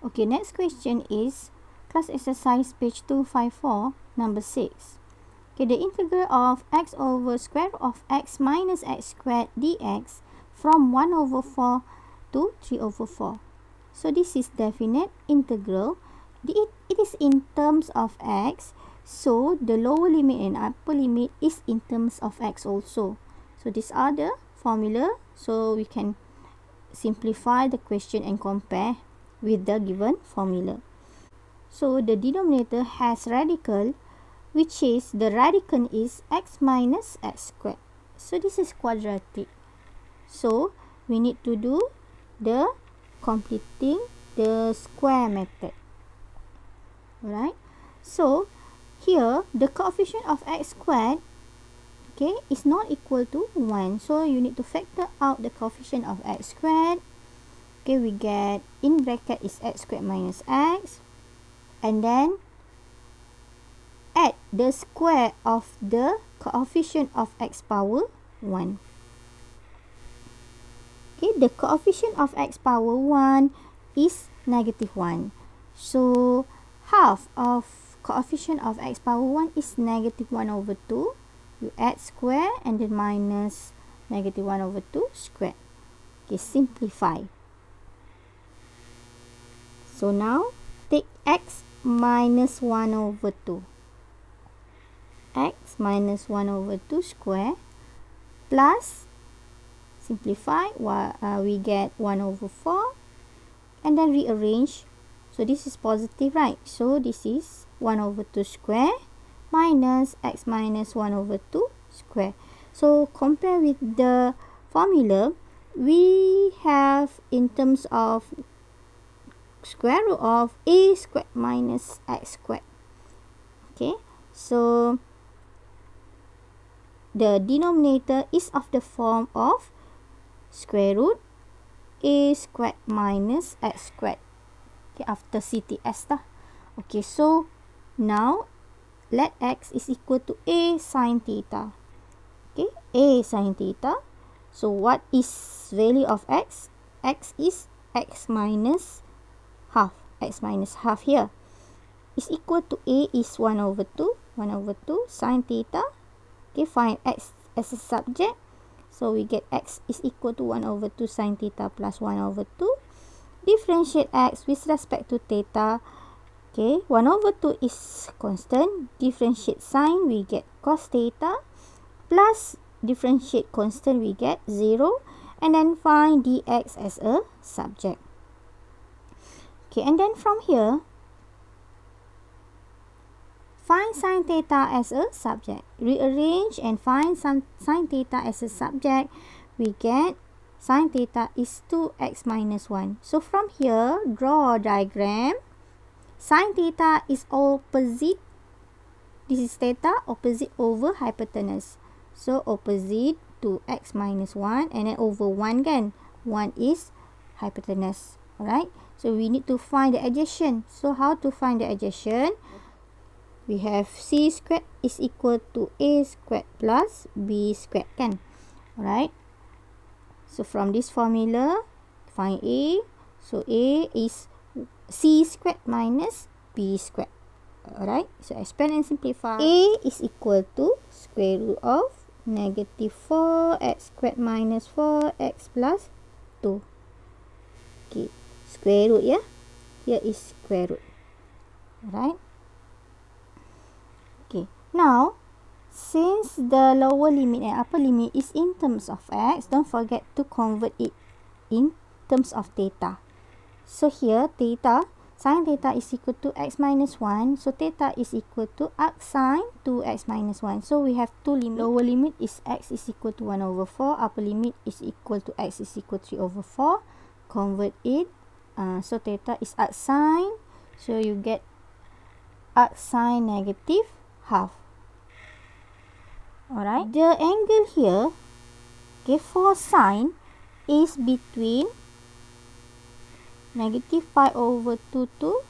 Okay, next question is class exercise page 254, number 6. Okay, the integral of x over square root of x minus x squared dx from 1 over 4 to 3 over 4. So this is definite integral. It is in terms of x. So the lower limit and upper limit is in terms of x also. So these are the formula. So we can simplify the question and compare with the given formula. So the denominator has radical, which is the radicand is x minus x squared. So this is quadratic. So we need to do the completing the square method. Alright. So here the coefficient of x squared, okay, is not equal to 1. So you need to factor out the coefficient of x squared. Okay, we get in bracket is x squared minus x, and then add the square of the coefficient of x power 1. Okay, the coefficient of x power 1 is negative 1. So half of coefficient of x power 1 is negative 1 over 2. You add square and then minus negative 1 over 2 squared. Okay, simplify. So now take x minus 1 over 2. X minus 1 over 2 square plus, simplify, we get 1 over 4, and then rearrange. So this is positive, right? So this is 1 over 2 square minus x minus 1 over 2 square. So compare with the formula, we have in terms of square root of a squared minus x squared. Okay, so the denominator is of the form of square root a squared minus x squared. Okay, after CTS lah. Okay, so now let x is equal to a sine theta. Okay, a sine theta. So what is value of x? X is x minus half. X minus half here is equal to a is 1 over 2. 1 over 2 sine theta. Okay, find x as a subject. So we get x is equal to 1 over 2 sine theta plus 1 over 2. Differentiate x with respect to theta. Okay, 1 over 2 is constant. Differentiate sine, we get cos theta. Plus differentiate constant, we get 0. And then find dx as a subject. Okay, and then from here, find sine theta as a subject. Rearrange and find sine theta as a subject. We get sine theta is 2x minus 1. So from here, draw a diagram. Sine theta is opposite. This is theta, opposite over hypotenuse. So opposite to x minus 1 and then over 1 kan. 1 is hypotenuse. Alright. So we need to find the adjacent. So how to find the adjacent? We have c squared is equal to a squared plus b squared kan. Alright. So from this formula, find a. So a is c squared minus b squared. Alright. So expand and simplify. A is equal to square root of negative 4x squared minus 4x plus 2. Okay. Square root, yeah. Here is square root. Alright. Okay. Now, since the lower limit and upper limit is in terms of x, don't forget to convert it in terms of theta. So here, theta, sine theta is equal to x minus 1. So theta is equal to arc sine 2x minus 1. So we have two limits. Lower limit is x is equal to 1 over 4. Upper limit is equal to x is equal to 3 over 4. Convert it. So theta is arc sine. So you get arc sine negative half. Alright. The angle here, okay, for sine is between negative pi over 2 to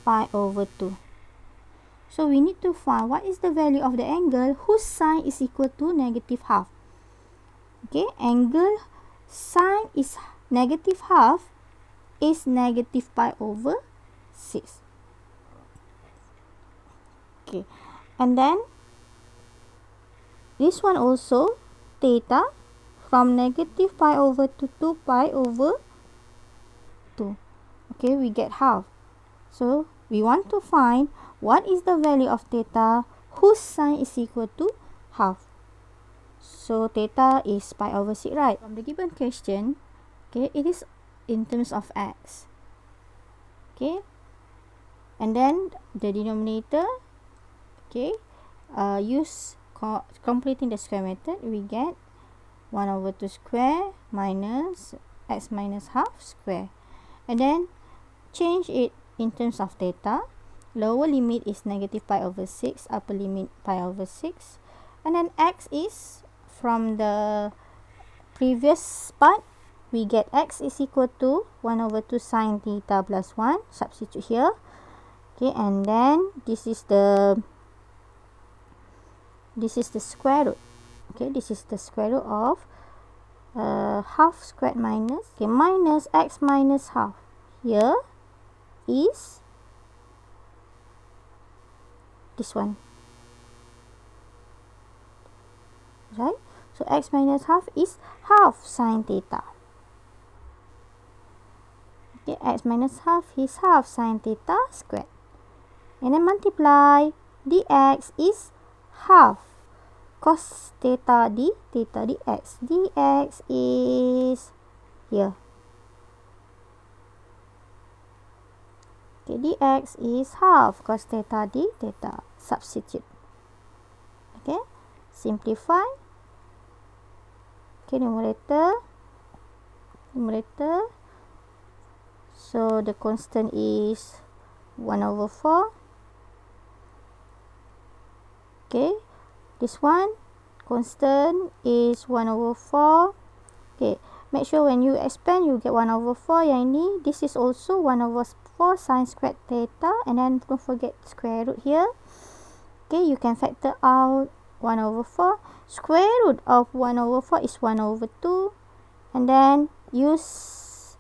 pi over 2. So we need to find what is the value of the angle whose sine is equal to negative half. Okay, angle sine is negative half. is negative pi over 6. Okay, and then this one also theta from negative pi over to 2 pi over 2. Okay, we get half. So we want to find what is the value of theta whose sine is equal to half. So theta is pi over 6, right? From the given question, okay, it is in terms of x. Okay, and then the denominator, okay, completing the square method, we get 1 over 2 square minus x minus half square. And then change it in terms of theta. Lower limit is negative pi over 6, upper limit pi over 6. And then x is from the previous part, we get x is equal to 1 over 2 sine theta plus 1. Substitute here. Okay, and then this is the square root. Okay, this is the square root of half squared minus, okay, minus x minus half. Here is this one, right? So x minus half is half sine theta. Okay, x minus half is half sine theta squared. And then multiply, dx is half cos theta d theta dx. Dx is here. Okay, dx is half cos theta d theta. Substitute. Okay, simplify. Okay, numerator. So the constant is 1 over 4. Okay, this one constant is 1 over 4. Okay, make sure when you expand you get 1 over 4. Yang ini, this is also 1 over 4 sine squared theta, and then don't forget square root here. Okay, you can factor out 1 over 4. Square root of 1 over 4 is 1 over 2, and then use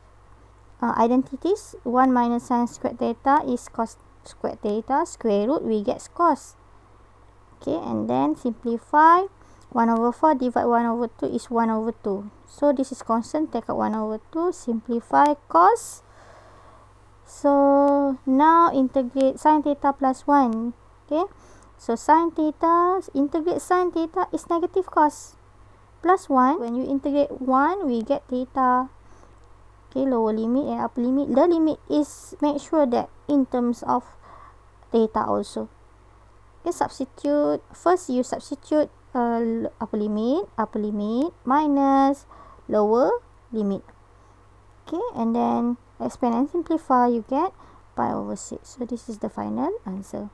identities. 1 minus sine squared theta is cos squared theta. Square root, we get cos. Okay, and then simplify. 1 over 4 divide 1 over 2 is 1 over 2. So this is constant, take out 1 over 2, simplify cos. So now integrate sine theta plus 1. Okay, so sine theta, integrate sine theta is negative cos plus 1. When you integrate 1, we get theta. Okay, lower limit and upper limit. The limit is, make sure that in terms of theta also. Okay, substitute. First you substitute upper limit minus lower limit. Okay, and then expand and simplify, you get pi over 6. So this is the final answer.